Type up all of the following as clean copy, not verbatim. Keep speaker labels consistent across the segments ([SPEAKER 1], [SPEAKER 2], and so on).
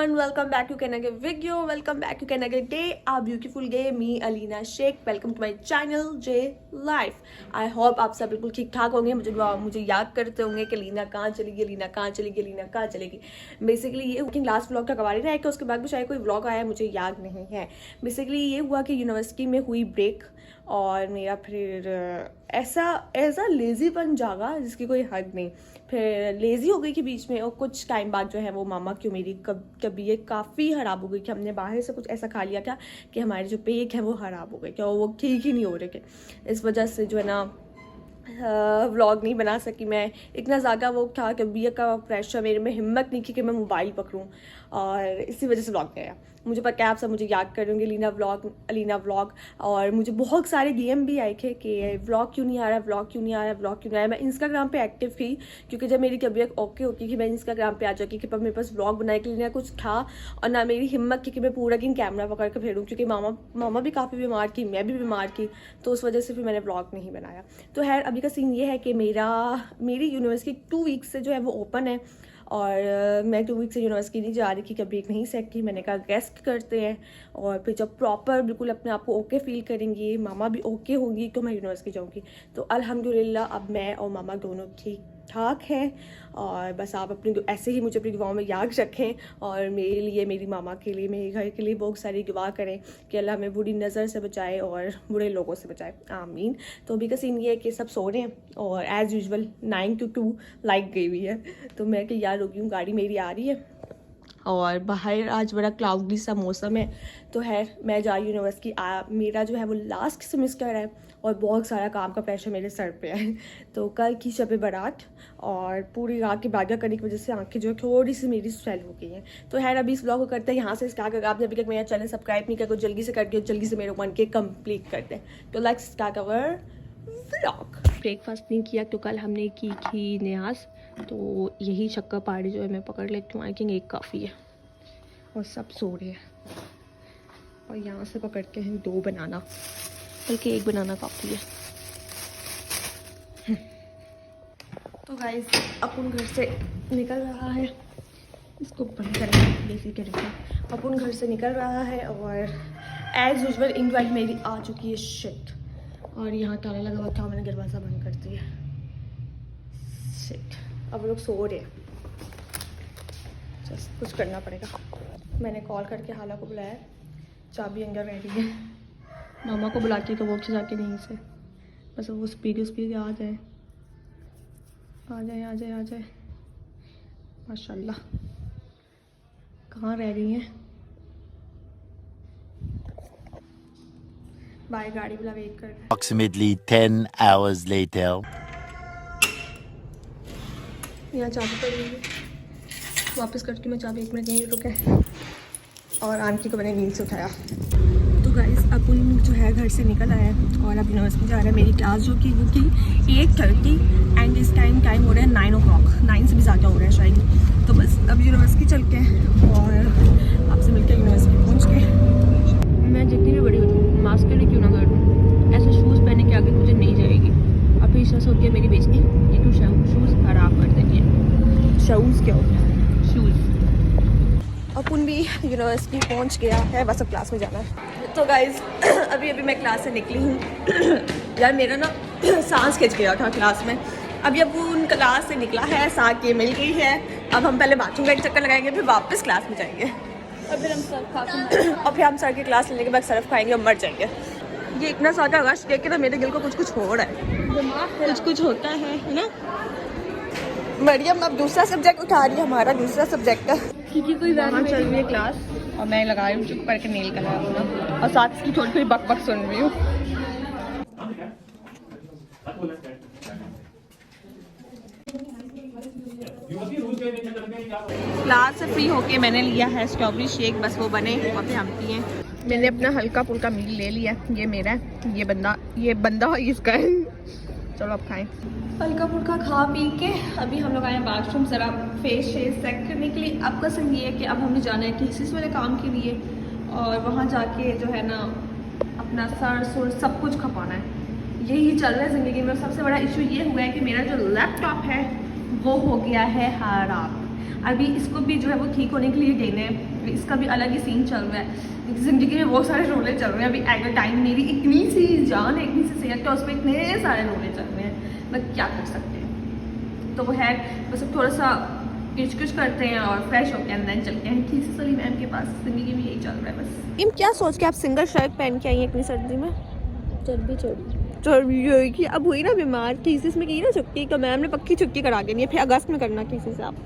[SPEAKER 1] everyone, welcome back to another video, welcome back to another day, a beautiful day. Me Alina Sheikh, welcome to my channel J Life. I hope आप सब बिल्कुल ठीक ठाक होंगे। मुझे याद करते होंगे कि लीना कहाँ चलेगी, लीना कहाँ चलेगी, लीना कहाँ चलेगी। बेसिकली ये कुकिंग लास्ट व्लॉग का कवारी रहा है कि उसके बाद भी शायद कोई व्लॉग आया, मुझे याद नहीं है। बेसिकली ये हुआ कि यूनिवर्सिटी में हुई ब्रेक और मेरा फिर ऐसा लेज़ीपन जागा जिसकी कोई हद नहीं। फिर लेज़ी हो गई कि बीच में, और कुछ टाइम बाद जो है वो मामा क्यों मेरी तबीयत काफ़ी ख़राब हो गई कि हमने बाहर से कुछ ऐसा खा लिया था कि हमारे जो पेट है वो ख़राब हो गए, क्या वो ठीक ही नहीं हो रहे थे। इस वजह से जो है ना व्लॉग नहीं बना सकी मैं। इतना ज़्यादा वो था कि तबीयत का प्रेशर, मेरे में हिम्मत नहीं थी कि मैं मोबाइल पकड़ूं, और इसी वजह से व्लॉग गया। मुझे पता है आप सब मुझे याद कर रहे होंगे लीना व्लॉग, और मुझे बहुत सारे डीएम भी आए थे कि व्लॉग क्यों नहीं आ रहा, व्लॉग क्यों नहीं आ रहा, व्लॉग क्यों नहीं आ रहा। मैं इंस्टाग्राम पे एक्टिव थी क्योंकि जब मेरी तबीयत ओके होती कि मैं इंस्टाग्राम पे आ जाती कि पर मेरे पास व्लॉग बनाने के लिए ना कुछ था और ना मेरी हिम्मत थी कि मैं पूरा दिन कैमरा पकड़ कर फिरूँ, क्योंकि मामा भी काफ़ी बीमार थी, मैं भी बीमार थी, तो उस वजह से फिर मैंने व्लॉग नहीं बनाया। तो खैर अभी का सीन ये है कि मेरी यूनिवर्सिटी 2 वीक से जो है वो ओपन है, और मैं 2 वीक से यूनिवर्सिटी नहीं जा रही थी, कभी नहीं सेट की। मैंने कहा रेस्ट करते हैं, और फिर जब प्रॉपर बिल्कुल अपने आप को ओके फील करेंगी, मामा भी ओके होंगी, तो मैं यूनिवर्सिटी जाऊंगी। तो अल्हम्दुलिल्लाह अब मैं और मामा दोनों ठीक ठाक हैं, और बस आप अपनी ऐसे ही मुझे अपनी दुआओं में याद रखें, और मेरे लिए, मेरी मामा के लिए, मेरे घर के लिए बहुत सारी दुआ करें कि अल्लाह हमें बुरी नज़र से बचाए और बुरे लोगों से बचाए, आमीन। तो अभी का सीन ये है कि सब सो रहे हैं, और एज़ यूजुअल 9 to 2 लाइट गई हुई है, तो मैं कि यार रुकी हूँ, गाड़ी मेरी आ रही है, और बाहर आज बड़ा क्लाउडी सा मौसम है। तो है मैं जा रही यूनिवर्सिटी, मेरा जो है वो लास्ट सेमेस्टर है, और बहुत सारा काम का प्रेशर मेरे सर पे है। तो कल की शब बारात, और पूरी रात की बागा करने की वजह से आंखें जो है थोड़ी सी मेरी स्वेल हो गई हैं। तो है अभी इस ब्लॉग को करते हैं यहाँ से स्टार्ट। अगर आपने अभी तक मेरा चैनल सब्सक्राइब नहीं किया तो जल्दी से करके जल्दी से मेरे 1K कंप्लीट करते हैं। तो let's start our vlog. Breakfast नहीं किया तो कल हमने की थी न्याज, तो यही शक्कर पाड़ी जो है मैं पकड़ लेती हूँ, आई थिंक एक काफ़ी है, और सब सो रहे हैं। और यहाँ से पकड़ते हैं 2 बनाना, बल्कि 1 बनाना काफ़ी है। तो गाइस अपन घर से निकल रहा है, इसको बंद करेंगे बेसिक के लिए। अपन घर से निकल रहा है, और एज यूजुअल इनवाइट मेरी आ चुकी है शिट, और यहाँ ताला लगा हुआ था, मैंने दरवाज़ा बंद कर दिया शिट। अब लोग सो रहे हैं, जस्ट कुछ करना पड़ेगा। मैंने कॉल करके हाला को बुलाया, चाबी अंदर रह रही है। मामा को बुलाती तो वो अच्छे जाके नहीं से, बस वो स्पीड आ जाए आ जाए आ जाए आ जाए। माशाल्लाह कहाँ रह रही हैं, बाय गाड़ी वाला वेट कर रहा है।
[SPEAKER 2] Approximately 10 hours later.
[SPEAKER 1] यहाँ चाबी पड़ी है, वापस करती हूँ मैं चाबी, 1 मिनट यहीं रुके। और आंटी को मैंने नींद से उठाया। तो गाइस अपन जो है घर से निकल आया है, और अब यूनिवर्सिटी जा रहा है। मेरी क्लास जो कि वो थी 8:30, एंड इस टाइम हो रहा है 9 o'clock, 9 से भी ज़्यादा हो रहा है शायद। तो बस अब यूनिवर्सिटी चलते हैं, और आपसे मिलकर यूनिवर्सिटी पहुँच के। मैं जितनी भी बड़ी होती मास्क के लिए क्यों ना कर दूँ, ऐसे शूज़ पहने के आगे मुझे नहीं जाएगी। अब फिर से होती है मेरी बेइज्जती, ये तो शूज़ खराब कर देती है। शूज़ क्या होता है, शूज़। अपन भी यूनिवर्सिटी पहुंच गया है, बस अब क्लास में जाना है। तो गाइज अभी मैं क्लास से निकली हूँ। यार मेरा ना सांस खिंच गया था क्लास में। अभी अब उन क्लास से निकला है, सांस ये मिल गई है। अब हम पहले बाथरूम का एक चक्कर लगाएंगे, फिर वापस क्लास में जाएंगे, और फिर हम सर की क्लास लेने के बाद सर्फ खाएंगे और मर जाएंगे। ये इतना सारा रश देख के ना मेरे दिल को कुछ हो रहा है, कुछ होता है ना। मरियम अब दूसरा सब्जेक्ट उठा रही है, हमारा दूसरा सब्जेक्ट है क्योंकि कोई वहाँ चल रही है क्लास, और मैं लगा रही हूँ चुप करके नेल कलर अपना, और साथ इसकी थोड़ी थोड़ी बक बक सुन रही हूँ। क्लास से फ्री होके मैंने लिया है स्ट्रॉबेरी शेक, बस वो बने और फिर हम पिए। मैंने अपना हल्का फुल्का मील ले लिया, ये मेरा है, ये बंदा इसका है। चलो अब खाएं। हल्का फुल्का खा पी के अभी हम लोग आए हैं बाथरूम, ज़रा फेस सेट करने के लिए। आपका संग ये है कि अब हमें जाना है थीसिस वाले काम के लिए, और वहाँ जाके जो है ना अपना सर सुर सब कुछ खपाना है। यही चल रहा है ज़िंदगी में। सबसे बड़ा इशू ये हुआ है कि मेरा जो लैपटॉप है वो हो गया है ख़राब। अभी इसको भी जो है वो ठीक होने के लिए देना है, इसका भी अलग ही सीन चल रहा है। ज़िंदगी में बहुत सारे रोले चल रहे हैं अभी एट अ टाइम। मेरी इतनी सी जान है, इतनी सी सेहत है, उस पर इतने सारे रोले चल रहे हैं, मैं क्या कर सकते हैं। तो वो है बस अब थोड़ा सा कुछ करते हैं और फ्रेश होते हैं, देन चलते हैं ठीक से सलीम मैम के पास। ज़िंदगी में यही चल रहा है बस। इम क्या सोच के आप सिंगल शर्ट पहन के आई हैं इतनी सर्दी में? चर्बी होगी। अब हुई ना बीमार, थीसिस में की ना छुट्टी, तो मैम ने पक्की छुट्टी करा देनी है, फिर अगस्त में करना किसी से आप।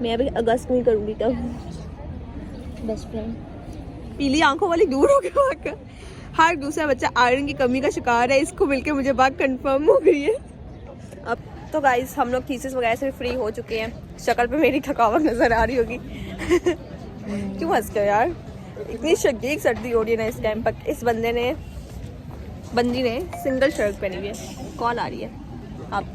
[SPEAKER 1] मैं अभी अगस्त में करूँगी तब। बेस्ट फ्रेंड पीली आंखों वाली दूर हो गया। हर दूसरा बच्चा आयरन की कमी का शिकार है, इसको मिलके मुझे बात कंफर्म हो गई है। अब तो गाइस हम लोग थीसिस वगैरह से फ्री हो चुके हैं। शक्ल पे मेरी थकावट नज़र आ रही होगी। क्यों हंस के यार, इतनी शदीद सर्दी हो रही है ना इस टाइम पर। इस बंदी ने सिंगल शर्ट पहनी हुई है, कॉल आ रही है अब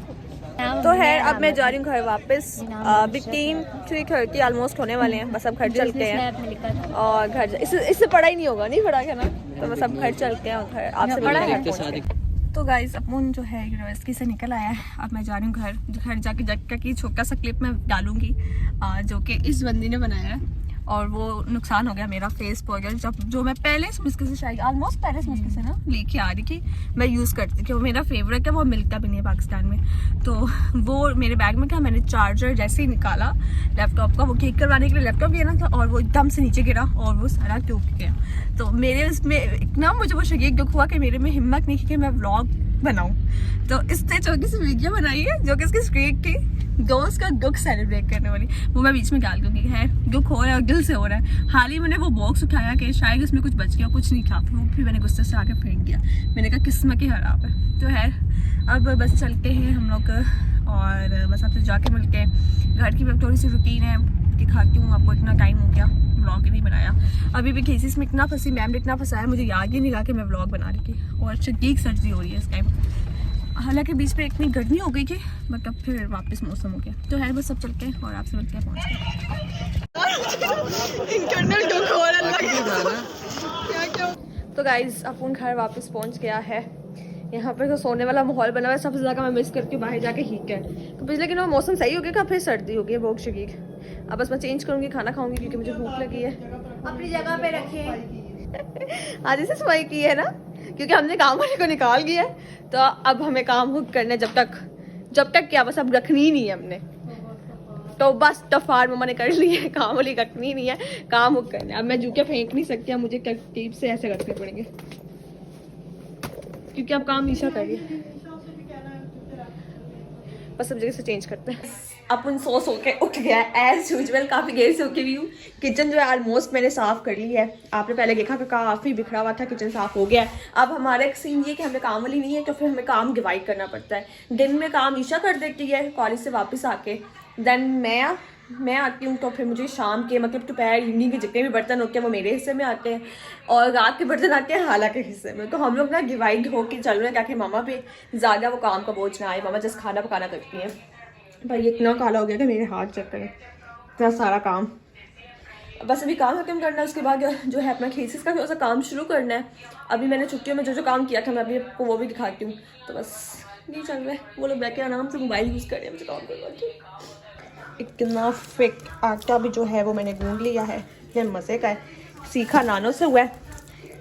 [SPEAKER 1] तो है। अब मैं जा रही हूँ घर वापस। अभी 3:30 ऑलमोस्ट होने वाले हैं, बस अब घर चलते हैं और घर इससे पढ़ा ही नहीं होगा, नहीं पढ़ा क्या ना, तो बस अब घर चलते हैं और घर आपसे पढ़ा। तो गाइस अपन जो है यूनिवर्सिटी से निकल आया है, अब मैं जा रही हूँ घर जाके की छोटा सा क्लिप मैं डालूंगी जो कि इस बंदी ने बनाया है। और वो नुकसान हो गया मेरा फेस पर गया, जो मैं पहले सेमेस्टर से शायद ऑलमोस्ट पहले सेमेस्टर से ना लेके आ रही थी, मैं यूज़ करती थी। वो मेरा फेवरेट है, वो मिलता भी नहीं है पाकिस्तान में। तो वो मेरे बैग में था, मैंने चार्जर जैसे ही निकाला लैपटॉप का, वो ठीक करवाने के लिए लैपटॉप लिया ना था, और वो एकदम से नीचे गिरा और वो सारा टूट गया। तो मेरे उसमें इतना मुझे वो शदीद दुख हुआ कि मेरे में हिम्मत नहीं थी कि मैं व्लॉग बनाऊं। तो इसने छोटी सी वीडियो बनाई है जो कि इसकी स्ट्रीक थी, दोस्त का दुख सेलिब्रेट करने वाली, वो मैं बीच में डाल दूंगी। है दुख हो रहा है और दिल से हो रहा है। हाल ही मैंने वो बॉक्स उठाया कि शायद उसमें कुछ बच गया, कुछ नहीं था, फिर मैंने गुस्से से आके फेंक दिया। मैंने कहा किस्मत ही खराब है। तो है अब बस चलते हैं हम लोग और बस आपसे जाके मिलते हैं। घर की थोड़ी सी रूटीन है, दिखाती हूँ आपको। इतना टाइम हो गया व्लॉग ही नहीं बनाया। अभी भी केसेस में इतना फंसी, मैम ने इतना फंसाया, मुझे याद ही नहीं रहा कि मैं व्लॉग बना रही थी। और शदीद सर्दी हो रही है इस टाइम, हालांकि बीच में इतनी गर्मी हो गई थी, बट अब फिर वापस मौसम हो गया। तो है बस सब चलते हैं और आपसे मिलते हैं पहुँच के। तो गाइज अपन घर वापस पहुँच गया है। यहाँ पे तो सोने वाला माहौल बना हुआ है। सबसे ज़्यादा मैं मिस करती हूँ बाहर जाके हीट है। तो पिछले दिनों मौसम सही हो गया, फिर सर्दी हो गई है बहुत शदीद। अब बस मैं चेंज करूँगी, खाना खाऊंगी क्योंकि मुझे भूख लगी है। अपनी जगह पे रखें। आज इसे सफाई की है ना, क्योंकि हमने काम वाले को निकाल दिया है। तो अब हमें काम हुक करना है जब तक क्या, बस अब रखनी ही नहीं है हमने। तो बस टफार मम्मा ने कर ली है, काम वाली रखनी नहीं है, काम हुक करना है। अब मैं जूके फेंक नहीं सकती, मुझे तरतीब से ऐसे रखने पड़ेंगे क्योंकि अब काम ईशा कर रही है। बस सब जगह से चेंज करते हैं। अपन सो के उठ गया एज यूजुअल, काफ़ी देर से उठी हुई हूँ। किचन जो है ऑलमोस्ट मैंने साफ़ कर ली है। आपने पहले देखा कि काफ़ी बिखरा हुआ था, किचन साफ़ हो गया है। अब हमारा एक सीन ये कि हमें काम वाली नहीं है, तो फिर हमें काम डिवाइड करना पड़ता है। दिन में काम ईशा कर देती है कॉलेज से वापस आके, देन मैं आती हूँ, तो फिर मुझे शाम के मतलब दोपहर इवनिंग के जितने भी बर्तन होते हैं वो मेरे हिस्से में आते हैं और रात के बर्तन आते हैं हाला के हिस्से में। तो हम लोग ना डिवाइड होकर चल रहे हैं ताकि मामा पे ज़्यादा वो काम का बोझ ना आए। मामा जस्ट खाना पकाना करती हैं। भाई इतना काला हो गया कि मेरे हाथ चक्कर है, इतना सारा काम। बस अभी काम खत्म करना है, उसके बाद जो है अपना थीसिस का थोड़ा सा काम शुरू करना है। अभी मैंने छुट्टियों में जो काम किया था मैं अभी आपको वो भी दिखाती हूँ। तो बस नहीं चल रहा है, वो लोग बैठ के आराम से मोबाइल यूज़ कर रहे हैं, मुझे काम करवा के। इतना फिट आटा भी जो है वो मैंने गूंद लिया है, ये मज़े का है, सीखा नानों से हुआ है,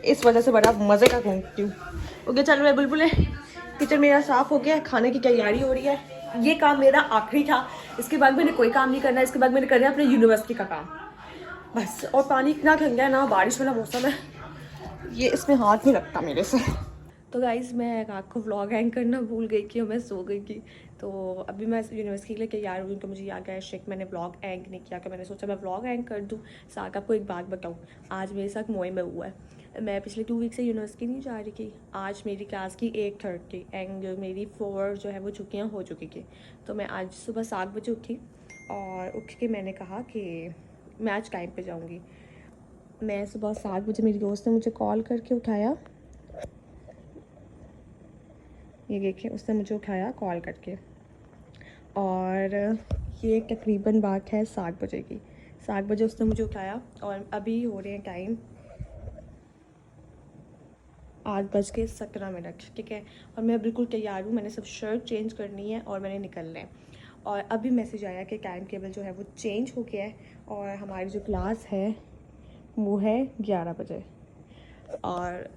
[SPEAKER 1] इस वजह से बड़ा मज़े का गूंदती हूँ। ओके चल रहा है बुलबुल, किचन मेरा साफ़ हो गया है, खाने की तैयारी हो रही है। ये काम मेरा आखिरी था, इसके बाद मैंने कोई काम नहीं करना है। इसके बाद मैंने करना है अपने यूनिवर्सिटी का काम बस। और पानी इतना ठंडा है ना, बारिश वाला मौसम है, ये इसमें हाथ नहीं लगता मेरे से। तो गाइज़ मैं रात को व्लॉग एंड करना भूल गई कि मैं सो गई थी। तो अभी मैं यूनिवर्सिटी के लिए तैयार हुई, तो मुझे याद आया शेख मैंने व्लॉग एंड नहीं किया, तो मैंने सोचा मैं व्लॉग एंड कर दूँ। साथ आपको एक बात बताऊँ, आज मेरे साथ मोए में हुआ है। मैं पिछले 2 वीक से यूनिवर्सिटी नहीं जा रही थी। आज मेरी क्लास की 1/3 थी एंड मेरी 4 जो है वो छुट्टियाँ हो चुकी थी। तो मैं आज सुबह 7 बजे उठी और उठ के मैंने कहा कि मैं आज टाइम पे जाऊँगी। मैं सुबह 7 बजे, मेरी दोस्त ने मुझे कॉल करके उठाया, ये देखिए उसने मुझे उठाया कॉल करके, और ये तकरीबन बात है 7 बजे की। 7 बजे उसने मुझे उठाया और अभी हो रहे हैं टाइम 8:17, ठीक है। और मैं बिल्कुल तैयार हूँ, मैंने सब शर्ट चेंज करनी है और मैंने निकलना है। और अभी मैसेज आया कि टाइम टेबल जो है वो चेंज हो गया है और हमारी जो क्लास है वो है 11 बजे। और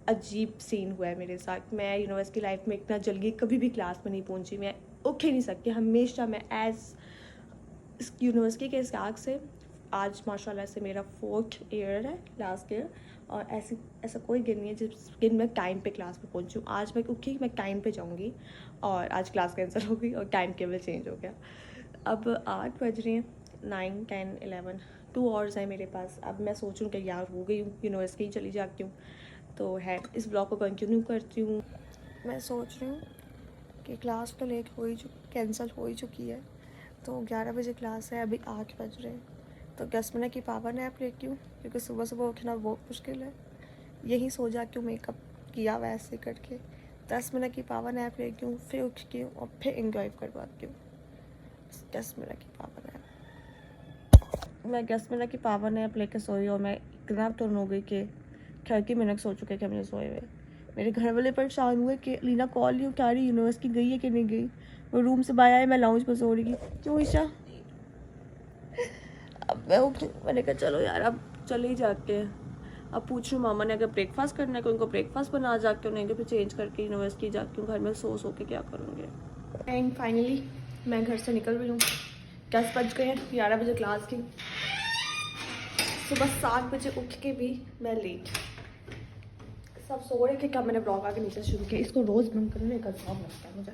[SPEAKER 1] अजीब सीन हुआ है मेरे साथ। मैं यूनिवर्सिटी लाइफ में इतना जल्दी कभी भी क्लास में नहीं पहुंची, मैं उठ ही नहीं सकती। हमेशा मैं इस यूनिवर्सिटी के हिसाब से आज माशाल्लाह से मेरा 4th ईयर है, लास्ट ईयर, और ऐसा कोई दिन नहीं है जिस दिन मैं टाइम पे क्लास में पहुंचूँ। आज मैं उठी, मैं टाइम पे जाऊंगी और आज क्लास कैंसिल हो गई और टाइम टेबल चेंज हो गया। अब 8 बज रहे हैं, 9, 10, 11, 2 आवर्स हैं मेरे पास। अब मैं सोचूं कि यार हो गई हूँ, यूनिवर्सिटी चली जाती हूँ, तो है इस ब्लॉग को कंटिन्यू करती हूँ। मैं सोच रही हूँ कि क्लास तो लेट हो ही कैंसिल हो ही चुकी है, तो 11 बजे क्लास है, अभी 8 बज रहे हैं, तो 10 मिनट की पावर नैप लेती हूँ क्योंकि सुबह सुबह उठना बहुत मुश्किल है। यही सो जाती हूँ मेकअप किया वैसे करके, 10 मिनट की पावर नैप लेती हूँ, फिर उठती हूँ और फिर एंजॉय करवाती हूँ। 10 मिनट की पावर नैप, मैं 10 मिनट की पावर नैप लेकर सोई और मैं इतना टर्न हो गई कि 30 मिनट सो चुके कि मैंने सोए हुए। मेरे घर वाले परेशान हुए कि लीना कॉल नहीं उठा रही, यूनिवर्सिटी गई है कि नहीं गई। वो रूम से बाहर आए, मैं लाउंज पर सो रही। क्यों ईशा? अब मैं उठी, मैंने कहा चलो यार अब चले ही जाके। अब पूछ रही मामा ने अगर ब्रेकफास्ट करना है, उनको ब्रेकफास्ट बना जाके उन्हें फिर चेंज करके यूनिवर्सिटी जाती हूँ। घर में सो के क्या करूँगी। एंड फाइनली मैं घर से निकल रही हूँ। 10 बज गए हैं, 11 बजे क्लास की। सुबह 7 बजे उठ के भी मैं लेट। सब सो रहे थे, कब मैंने ब्लॉग आके नीचे शुरू किया। इसको रोज़ बंद करने का जवाब लगता है मुझे।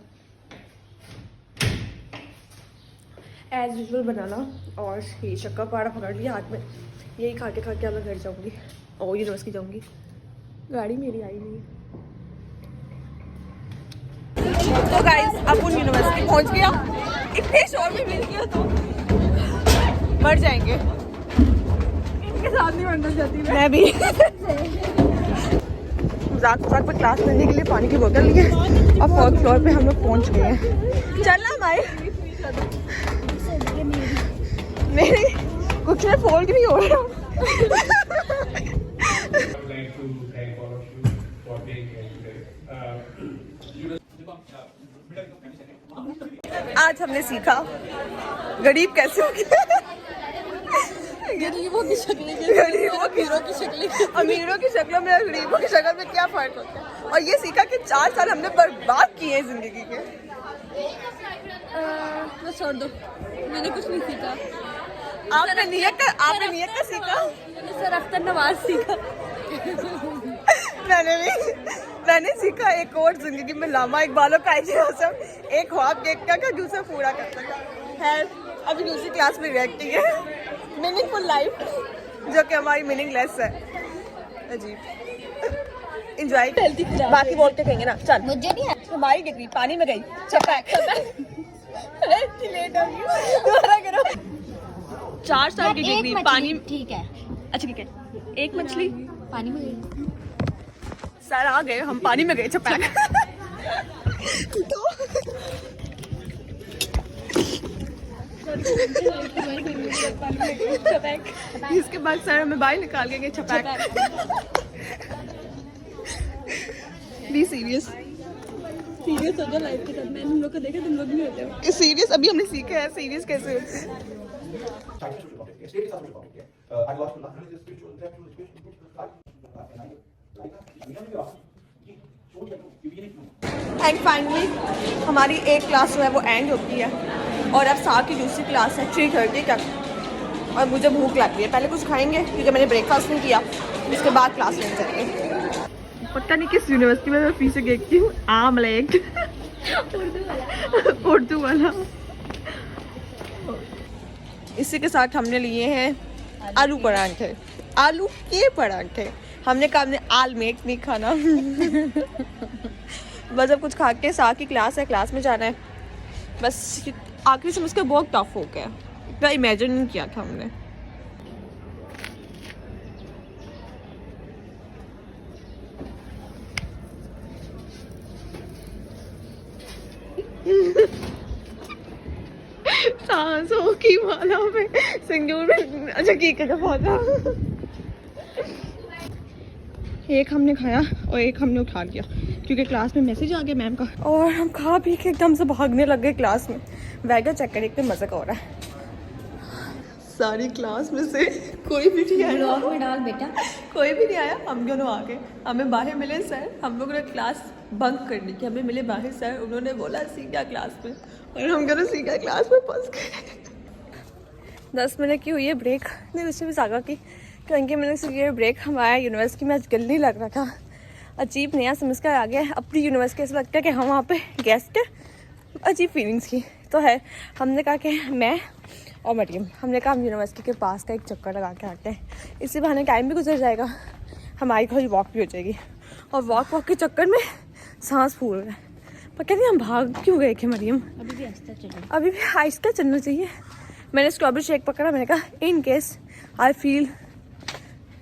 [SPEAKER 1] एज यूजल बनाना और ये शक्कर पारा पकड़ लिया हाथ में, यही खा के अब मैं घर जाऊँगी और यूनिवर्सिटी जाऊँगी। गाड़ी मेरी आई नहीं है। तो गाइस अब उन यूनिवर्सिटी पहुँच गया। इतने शोर में मिल गया तो मर जाएंगे। इनके साथ नहीं मरना चाहती मैं भी। मजाक पर क्लास लेने के लिए पानी की बोतल ली है और 4th फ्लोर पे हम लोग पहुँच गए हैं। चलना भाई, मेरे कुछ में फोल्ड नहीं हो रहा। आज हमने सीखा गरीब कैसे हो गया। गरीबों की शक्लें, अमीरों की शक्लें, अमीरों की शक्लों में और गरीबों की शक्ल में क्या फर्क होता है। और ये सीखा कि 4 साल हमने बर्बाद किए जिंदगी के।
[SPEAKER 3] बस छोड़ दो, मैंने कुछ नहीं सीखा।
[SPEAKER 1] आपने नियत का सीखा।
[SPEAKER 3] मैंने सर अख्तर नवाज सीखा।
[SPEAKER 1] मैंने सीखा एक और जिंदगी में लामा इकबालों का एक ख्वाब देखता था, दूसरा पूरा करता था। है अभी दूसरी क्लास में रिएक्टिंग है, मीनिंगफुल लाइफ, जो कि हमारी मीनिंगलेस है। अजीब एंजॉय। बाकी बोलते कहेंगे ना। चल
[SPEAKER 3] मुझे नहीं है।
[SPEAKER 1] हमारी डिग्री पानी में गई, छपैक। लेट हो गई, दोबारा करो। 4 साल की डिग्री पानी।
[SPEAKER 3] ठीक है,
[SPEAKER 1] अच्छा ठीक है, एक मछली
[SPEAKER 3] पानी में गई।
[SPEAKER 1] सर आ गए, हम पानी में गए छपैक। तो इसके बाद सर हमें बाहर निकाल के गए छपैक। बी सीरियस
[SPEAKER 3] हो जाओ लाइफ के साथ। मैंने तुम लोग को देखा, तुम लोग भी होते हो
[SPEAKER 1] सीरियस। अभी हमने सीखा है सीरियस कैसे होते हैं। एंड फाइनली हमारी एक क्लास जो है वो एंड होती है और अब 7 की दूसरी क्लास है 3:30 तक। और मुझे भूख लग रही है, पहले कुछ खाएंगे क्योंकि मैंने ब्रेकफास्ट नहीं किया, उसके बाद क्लास में जाएंगे। पता नहीं किस यूनिवर्सिटी में मैं फीस देखती हूँ। आमलेट उर्दू वाला। इसी के साथ हमने लिए हैं आलू परांठे, आलू के परांठे। हमने कहा हमने आलमेट नहीं खाना। बस अब कुछ खा के 7 की क्लास है, क्लास में जाना है। बस आखिरी सेमेस्टर बहुत टफ हो गया, इतना इमेजिन नहीं किया था हमने। सांसों की माला में सिंदूर में। अच्छा ठीक है, एक हमने खाया और एक हमने उठा लिया क्योंकि क्लास में मैसेज आ गया मैम का, और हम खा पी के एकदम से भागने लग गए क्लास में। वेदर चेक करें, इतने मज़े का हो रहा है। सारी क्लास में से कोई भी नहीं आया,
[SPEAKER 3] ब्लॉग में डाल बेटा।
[SPEAKER 1] कोई भी नहीं आया। हम दोनों आ गए, हमें बाहर मिले सर, हम लोगों ने क्लास बंक कर ली कि हमें मिले बाहर सर, उन्होंने बोला सीखा क्लास में, और हम दोनों सीखा क्लास में फंस गए। 10 मिनट की हुई है ब्रेक, नहीं उससे भी ज़्यादा की, 20 मिनट से ये ब्रेक। हमारा यूनिवर्सिटी में आज दिल नहीं लग रहा था, अजीब नया सेमेस्टर आ गया अपनी यूनिवर्सिटी, ऐसा लगता है कि हम वहाँ पे गेस्ट है, अजीब फीलिंग्स की तो है। हमने कहा कि मैं और मरियम, हमने कहा हम यूनिवर्सिटी के पास का एक चक्कर लगा के आते हैं, इसी बहाने टाइम भी गुजर जाएगा, हमारी थोड़ी वॉक भी हो जाएगी। और वॉक के चक्कर में सांस फूल रहा है, पर कहते हम भाग क्यों गए थे मरियम,
[SPEAKER 3] अभी भी आहिस्ता चलो।
[SPEAKER 1] अभी भी आहिस्ता चलना चाहिए। मैंने स्ट्रॉबेरी शेक पकड़ा, मैंने कहा in case I feel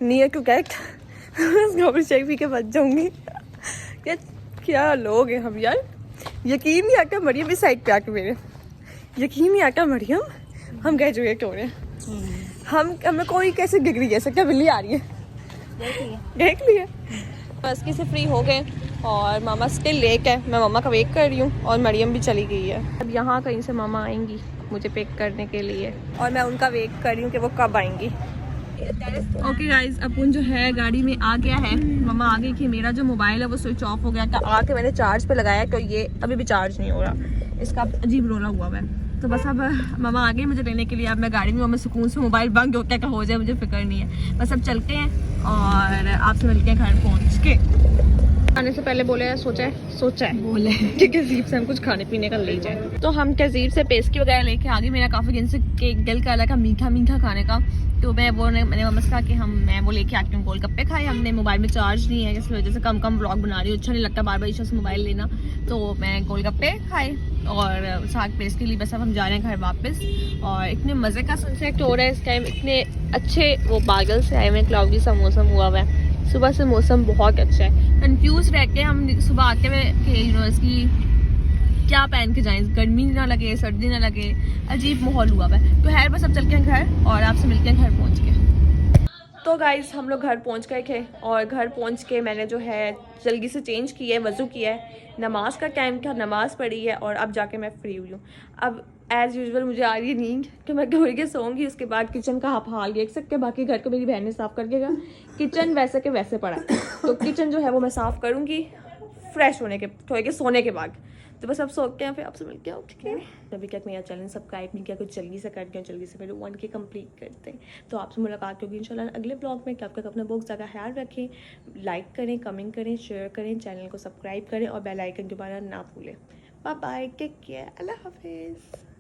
[SPEAKER 1] near to get strawberry shake पी के बच जाऊँगी। क्या लोग हैं हम यार, यकीन नहीं आता मरियम इस साइड पे आके, मेरे यकीन नहीं आता मरियम हम ग्रेजुएट हो रहे हैं। हमें कोई कैसे डिग्री कह सकता है, बिल्ली आ रही है, देख लिया। बस की से फ्री हो गए और मामा स्टिल लेट है, मैं मामा का वेट कर रही हूँ और मरियम भी चली गई है। अब यहाँ कहीं से मामा आएंगी मुझे पिक करने के लिए और मैं उनका वेट कर रही हूँ कि वो कब आएंगी। ओके गाइज, अपन जो है गाड़ी में आ गया है, मामा आ गई कि मेरा जो मोबाइल है वो स्विच ऑफ हो गया था, आके मैंने चार्ज पे लगाया तो ये अभी भी चार्ज नहीं हो रहा, इसका अजीब रोना हुआ है। तो बस अब मामा आ गई मुझे लेने के लिए, अब मैं गाड़ी में हूँ, मैं सुकून से मोबाइल बंद होता का हो जाए मुझे फिक्र नहीं है। बस अब चलते हैं और आपसे मिलते हैं घर पहुँच के। आने से पहले सोचा है बोले कि तहजीब से हम कुछ खाने पीने का ले जाए, तो हम तहजीब से पेस्ट्री वगैरह लेके आगे। मेरा काफ़ी दिन से दिल कर रहा था मीठा खाने का, तो मैंने मम्मा से कहा कि मैं वो लेके आती हूँ गोलगप्पे खाए। हमने मोबाइल में चार्ज नहीं है, जिस वजह से कम व्लॉग बना रही हूँ, अच्छा नहीं लगता बार बार इशा से मोबाइल लेना, तो मैं गोलगप्पे खाए और साग पेस्ट्री ली। बस अब हम जा रहे हैं घर वापस, और इतने मज़े का सनसेट हो रहा है इस टाइम, इतने अच्छे वो बादल से आए हुए, क्लाउडी सा मौसम हुआ हुआ है, सुबह से मौसम बहुत अच्छा है। कंफ्यूज रह के हम सुबह आते हुए कि यूनिवर्सिटी क्या पहन के जाएं, गर्मी ना लगे सर्दी ना लगे, अजीब माहौल हुआ हुआ है। तो खैर बस अब चलते हैं घर और आपसे मिलते हैं घर पहुंच के। तो गाइज हम लोग घर पहुंच गए थे और घर पहुंच के मैंने जो है जल्दी से चेंज किया है, वज़ू किया है, नमाज का टाइम था, नमाज़ पढ़ी है और अब जाके मैं फ्री हुई हूँ। अब एज़ यूजुअल मुझे आ रही है नींद कि मैं थोड़ी के सोऊंगी, उसके बाद किचन का आप हाल देख सकते हैं। बाकी घर को मेरी बहन ने साफ़ करके गया, किचन वैसे के वैसे पड़ा है, तो किचन जो है वो मैं साफ़ करूँगी फ्रेश होने के थोड़े के सोने के बाद। तो बस अब सोते हैं, फिर आपसे मिल के उठ के। अभी तक मेरा चैनल सब्सक्राइब नहीं किया, कुछ जल्दी से करते हैं, जल्दी से मेरे 1K कंप्लीट करते हैं। तो आपसे मुलाकात होगी इंशाल्लाह अगले ब्लॉग में। तब तक अपना बहुत ज़्यादा ख्याल रखें, लाइक करें, कमेंट करें, शेयर करें, चैनल को सब्सक्राइब करें और बेल आइकन दोबारा ना भूलें। बाय बाय, टेक केयर, अल्लाह हाफिज़।